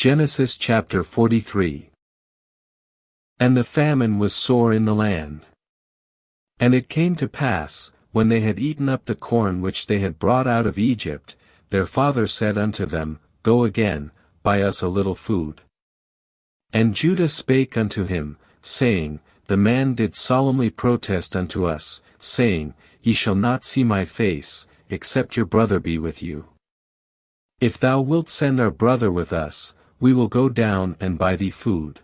Genesis chapter 43. And the famine was sore in the land. And it came to pass, when they had eaten up the corn which they had brought out of Egypt, their father said unto them, Go again, buy us a little food. And Judah spake unto him, saying, The man did solemnly protest unto us, saying, Ye shall not see my face, except your brother be with you. If thou wilt send our brother with us, we will go down and buy thee food.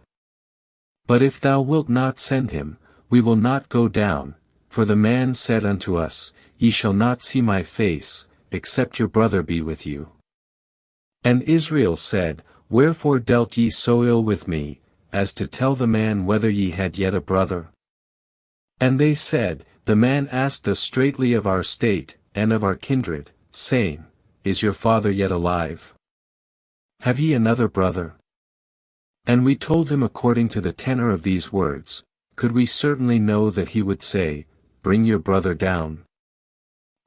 But if thou wilt not send him, we will not go down, for the man said unto us, Ye shall not see my face, except your brother be with you. And Israel said, Wherefore dealt ye so ill with me, as to tell the man whether ye had yet a brother? And they said, The man asked us straitly of our state, and of our kindred, saying, Is your father yet alive? Have ye another brother? And we told him according to the tenor of these words, could we certainly know that he would say, Bring your brother down.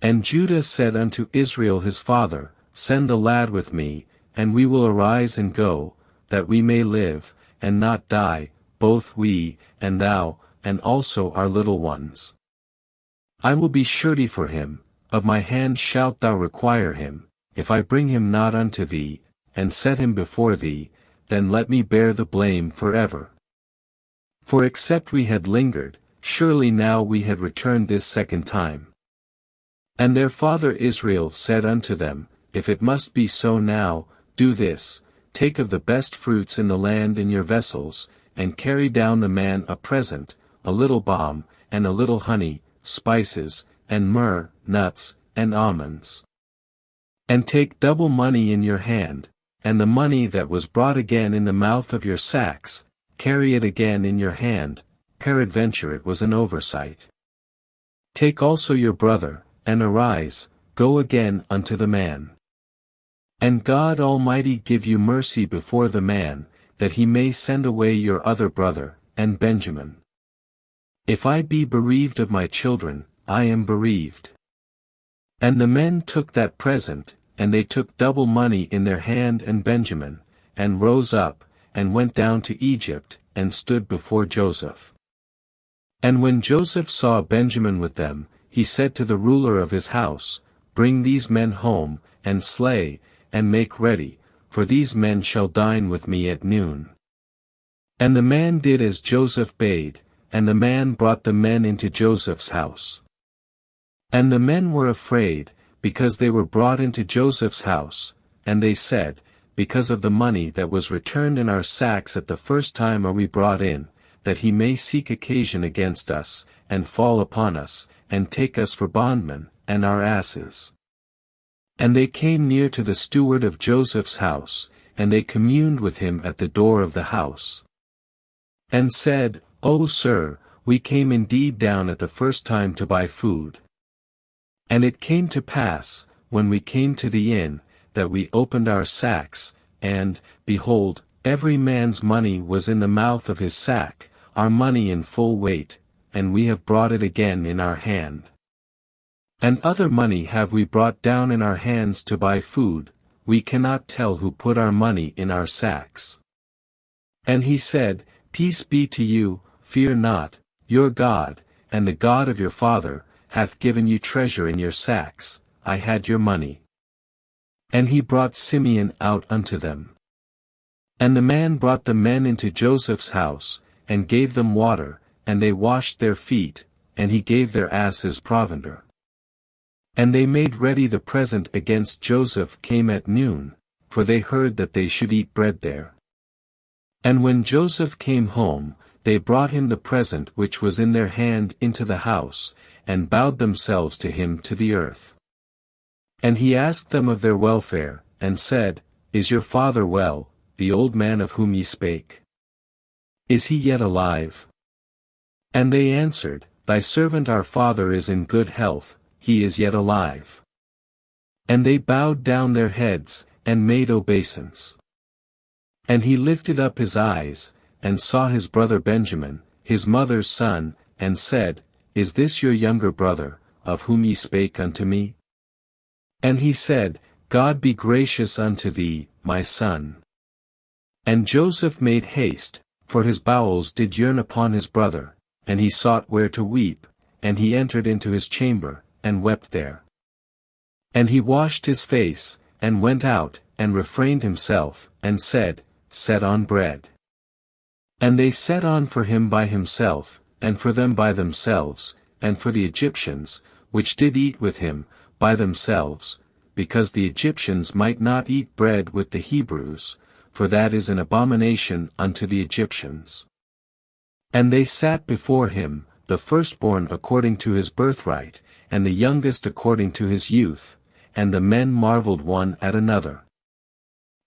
And Judah said unto Israel his father, Send the lad with me, and we will arise and go, that we may live, and not die, both we, and thou, and also our little ones. I will be surety for him, of my hand shalt thou require him, if I bring him not unto thee, and set him before thee, then let me bear the blame forever. For except we had lingered, surely now we had returned this second time. And their father Israel said unto them, If it must be so now, do this, take of the best fruits in the land in your vessels, and carry down the man a present, a little balm, and a little honey, spices, and myrrh, nuts, and almonds. And take double money in your hand, and the money that was brought again in the mouth of your sacks, carry it again in your hand, peradventure it was an oversight. Take also your brother, and arise, go again unto the man. And God Almighty give you mercy before the man, that he may send away your other brother, and Benjamin. If I be bereaved of my children, I am bereaved. And the men took that present, and they took double money in their hand and Benjamin, and rose up, and went down to Egypt, and stood before Joseph. And when Joseph saw Benjamin with them, he said to the ruler of his house, Bring these men home, and slay, and make ready, for these men shall dine with me at noon. And the man did as Joseph bade, and the man brought the men into Joseph's house. And the men were afraid, because they were brought into Joseph's house, and they said, Because of the money that was returned in our sacks at the first time are we brought in, that he may seek occasion against us, and fall upon us, and take us for bondmen, and our asses. And they came near to the steward of Joseph's house, and they communed with him at the door of the house. And said, O sir, we came indeed down at the first time to buy food. And it came to pass, when we came to the inn, that we opened our sacks, and, behold, every man's money was in the mouth of his sack, our money in full weight, and we have brought it again in our hand. And other money have we brought down in our hands to buy food, we cannot tell who put our money in our sacks. And he said, Peace be to you, fear not, your God, and the God of your father, hath given you treasure in your sacks, I had your money. And he brought Simeon out unto them. And the man brought the men into Joseph's house, and gave them water, and they washed their feet, and he gave their asses provender. And they made ready the present against Joseph came at noon, for they heard that they should eat bread there. And when Joseph came home, they brought him the present which was in their hand into the house, and bowed themselves to him to the earth. And he asked them of their welfare, and said, Is your father well, the old man of whom ye spake? Is he yet alive? And they answered, Thy servant our father is in good health, he is yet alive. And they bowed down their heads, and made obeisance. And he lifted up his eyes, and saw his brother Benjamin, his mother's son, and said, Is this your younger brother, of whom ye spake unto me? And he said, God be gracious unto thee, my son. And Joseph made haste, for his bowels did yearn upon his brother, and he sought where to weep, and he entered into his chamber, and wept there. And he washed his face, and went out, and refrained himself, and said, Set on bread. And they set on for him by himself, and for them by themselves, and for the Egyptians, which did eat with him, by themselves, because the Egyptians might not eat bread with the Hebrews, for that is an abomination unto the Egyptians. And they sat before him, the firstborn according to his birthright, and the youngest according to his youth, and the men marveled one at another.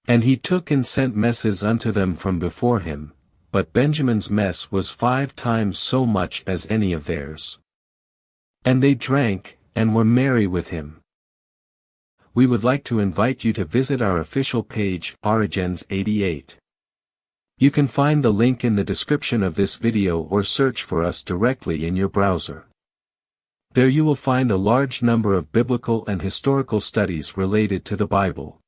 And he took and sent messes unto them from before him, but Benjamin's mess was 5 times so much as any of theirs. And they drank, and were merry with him. We would like to invite you to visit our official page, Origins 88. You can find the link in the description of this video or search for us directly in your browser. There you will find a large number of biblical and historical studies related to the Bible.